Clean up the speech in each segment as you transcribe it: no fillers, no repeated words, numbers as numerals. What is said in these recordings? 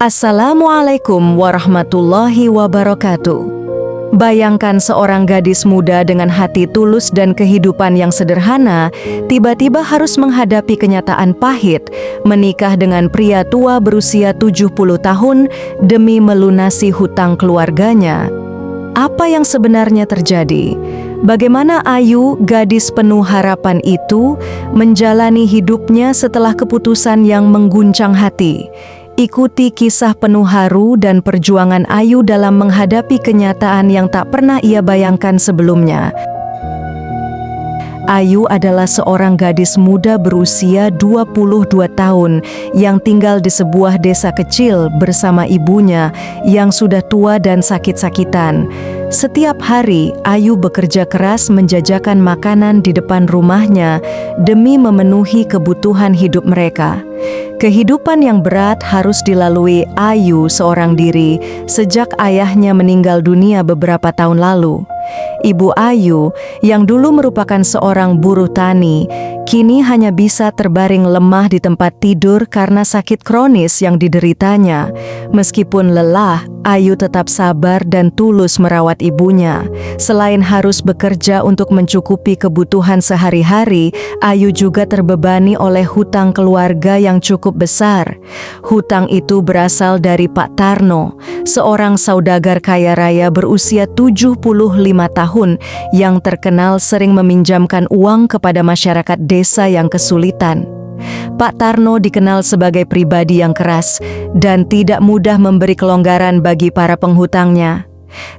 Assalamualaikum warahmatullahi wabarakatuh. Bayangkan seorang gadis muda dengan hati tulus dan kehidupan yang sederhana, tiba-tiba harus menghadapi kenyataan pahit, menikah dengan pria tua berusia 70 tahun demi melunasi hutang keluarganya. Apa yang sebenarnya terjadi? Bagaimana Ayu, gadis penuh harapan itu, menjalani hidupnya setelah keputusan yang mengguncang hati? Ikuti kisah penuh haru dan perjuangan Ayu dalam menghadapi kenyataan yang tak pernah ia bayangkan sebelumnya. Ayu adalah seorang gadis muda berusia 22 tahun yang tinggal di sebuah desa kecil bersama ibunya yang sudah tua dan sakit-sakitan. Setiap hari, Ayu bekerja keras menjajakan makanan di depan rumahnya demi memenuhi kebutuhan hidup mereka. Kehidupan yang berat harus dilalui Ayu seorang diri sejak ayahnya meninggal dunia beberapa tahun lalu. Ibu Ayu, yang dulu merupakan seorang buruh tani, kini hanya bisa terbaring lemah di tempat tidur karena sakit kronis yang dideritanya. Meskipun lelah, Ayu tetap sabar dan tulus merawat ibunya. Selain harus bekerja untuk mencukupi kebutuhan sehari-hari, Ayu juga terbebani oleh hutang keluarga yang cukup besar. Hutang itu berasal dari Pak Tarno, seorang saudagar kaya raya berusia 75 tahun yang terkenal sering meminjamkan uang kepada masyarakat desa yang kesulitan. Pak Tarno dikenal sebagai pribadi yang keras dan tidak mudah memberi kelonggaran bagi para penghutangnya.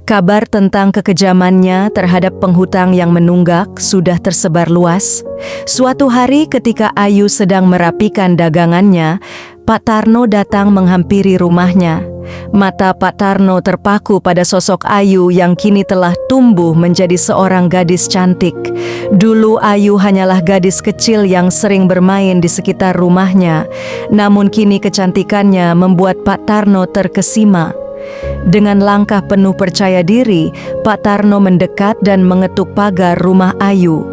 Kabar tentang kekejamannya terhadap penghutang yang menunggak sudah tersebar luas. Suatu hari ketika Ayu sedang merapikan dagangannya, Pak Tarno datang menghampiri rumahnya. Mata Pak Tarno terpaku pada sosok Ayu yang kini telah tumbuh menjadi seorang gadis cantik. Dulu Ayu hanyalah gadis kecil yang sering bermain di sekitar rumahnya, namun kini kecantikannya membuat Pak Tarno terkesima. Dengan langkah penuh percaya diri, Pak Tarno mendekat dan mengetuk pagar rumah Ayu.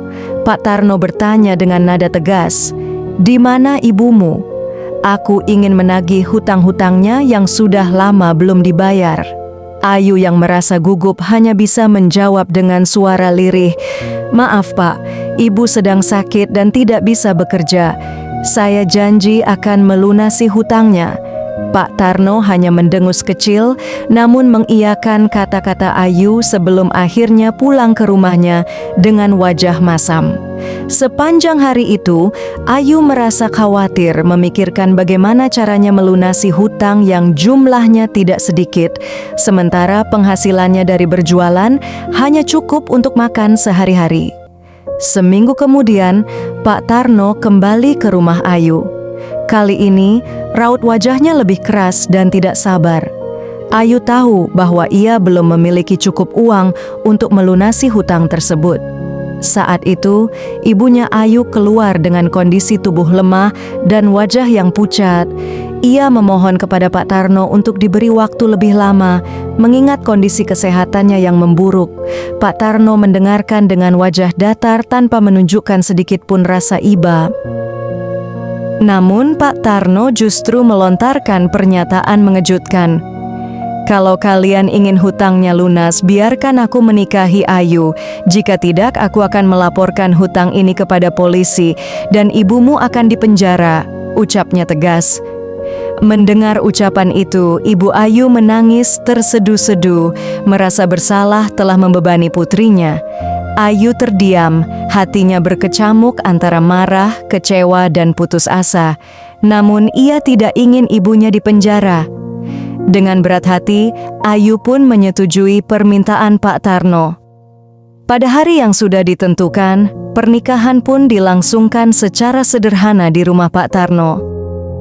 Pak Tarno bertanya dengan nada tegas, "Di mana ibumu? Aku ingin menagih hutang-hutangnya yang sudah lama belum dibayar." Ayu yang merasa gugup hanya bisa menjawab dengan suara lirih, "Maaf Pak, ibu sedang sakit dan tidak bisa bekerja. Saya janji akan melunasi hutangnya." Pak Tarno hanya mendengus kecil, namun mengiyakan kata-kata Ayu sebelum akhirnya pulang ke rumahnya dengan wajah masam. Sepanjang hari itu, Ayu merasa khawatir memikirkan bagaimana caranya melunasi hutang yang jumlahnya tidak sedikit, sementara penghasilannya dari berjualan hanya cukup untuk makan sehari-hari. Seminggu kemudian, Pak Tarno kembali ke rumah Ayu. Kali ini, raut wajahnya lebih keras dan tidak sabar. Ayu tahu bahwa ia belum memiliki cukup uang untuk melunasi hutang tersebut. Saat itu, ibunya Ayu keluar dengan kondisi tubuh lemah dan wajah yang pucat. Ia memohon kepada Pak Tarno untuk diberi waktu lebih lama, mengingat kondisi kesehatannya yang memburuk. Pak Tarno mendengarkan dengan wajah datar tanpa menunjukkan sedikit pun rasa iba. Namun Pak Tarno justru melontarkan pernyataan mengejutkan. "Kalau kalian ingin hutangnya lunas, biarkan aku menikahi Ayu. Jika tidak, aku akan melaporkan hutang ini kepada polisi dan ibumu akan dipenjara," ucapnya tegas. Mendengar ucapan itu, Ibu Ayu menangis terseduh-seduh, merasa bersalah telah membebani putrinya. Ayu terdiam, hatinya berkecamuk antara marah, kecewa, dan putus asa. Namun ia tidak ingin ibunya dipenjara. Dengan berat hati, Ayu pun menyetujui permintaan Pak Tarno. Pada hari yang sudah ditentukan, pernikahan pun dilangsungkan secara sederhana di rumah Pak Tarno.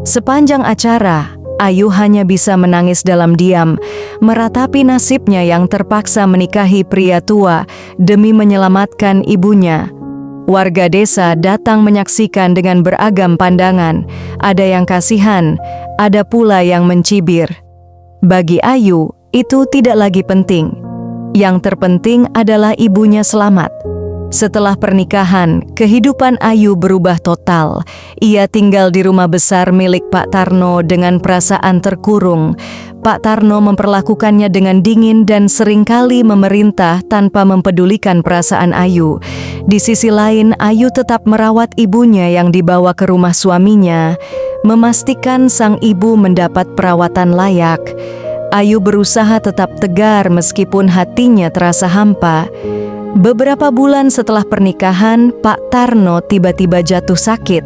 Sepanjang acara, Ayu hanya bisa menangis dalam diam, meratapi nasibnya yang terpaksa menikahi pria tua demi menyelamatkan ibunya. Warga desa datang menyaksikan dengan beragam pandangan. Ada yang kasihan, ada pula yang mencibir. Bagi Ayu, itu tidak lagi penting. Yang terpenting adalah ibunya selamat. Setelah pernikahan, kehidupan Ayu berubah total. Ia tinggal di rumah besar milik Pak Tarno dengan perasaan terkurung. Pak Tarno memperlakukannya dengan dingin dan seringkali memerintah tanpa mempedulikan perasaan Ayu. Di sisi lain, Ayu tetap merawat ibunya yang dibawa ke rumah suaminya, memastikan sang ibu mendapat perawatan layak. Ayu berusaha tetap tegar meskipun hatinya terasa hampa. Beberapa bulan setelah pernikahan, Pak Tarno tiba-tiba jatuh sakit.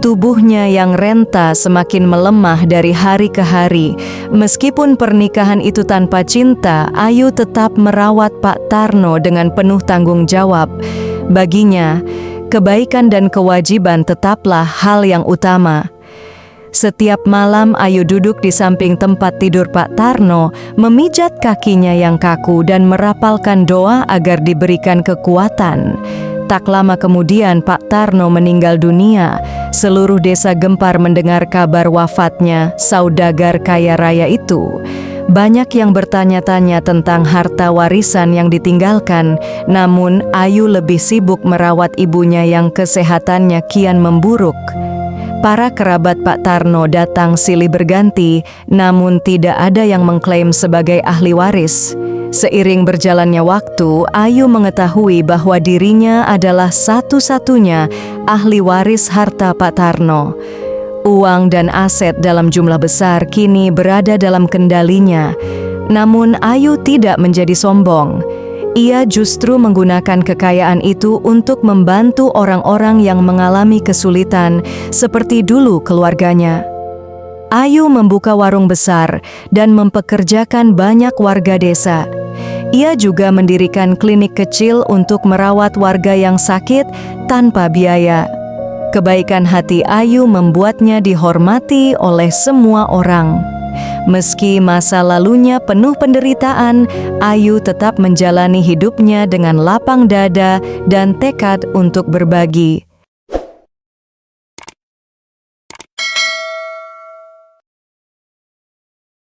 Tubuhnya yang renta semakin melemah dari hari ke hari. Meskipun pernikahan itu tanpa cinta, Ayu tetap merawat Pak Tarno dengan penuh tanggung jawab. Baginya, kebaikan dan kewajiban tetaplah hal yang utama. Setiap malam Ayu duduk di samping tempat tidur Pak Tarno, memijat kakinya yang kaku dan merapalkan doa agar diberikan kekuatan. Tak lama kemudian Pak Tarno meninggal dunia. Seluruh desa gempar mendengar kabar wafatnya saudagar kaya raya itu. Banyak yang bertanya-tanya tentang harta warisan yang ditinggalkan, namun Ayu lebih sibuk merawat ibunya yang kesehatannya kian memburuk. Para kerabat Pak Tarno datang silih berganti, namun tidak ada yang mengklaim sebagai ahli waris. Seiring berjalannya waktu, Ayu mengetahui bahwa dirinya adalah satu-satunya ahli waris harta Pak Tarno. Uang dan aset dalam jumlah besar kini berada dalam kendalinya. Namun Ayu tidak menjadi sombong. Ia justru menggunakan kekayaan itu untuk membantu orang-orang yang mengalami kesulitan, seperti dulu keluarganya. Ayu membuka warung besar dan mempekerjakan banyak warga desa. Ia juga mendirikan klinik kecil untuk merawat warga yang sakit tanpa biaya. Kebaikan hati Ayu membuatnya dihormati oleh semua orang. Meski masa lalunya penuh penderitaan, Ayu tetap menjalani hidupnya dengan lapang dada dan tekad untuk berbagi.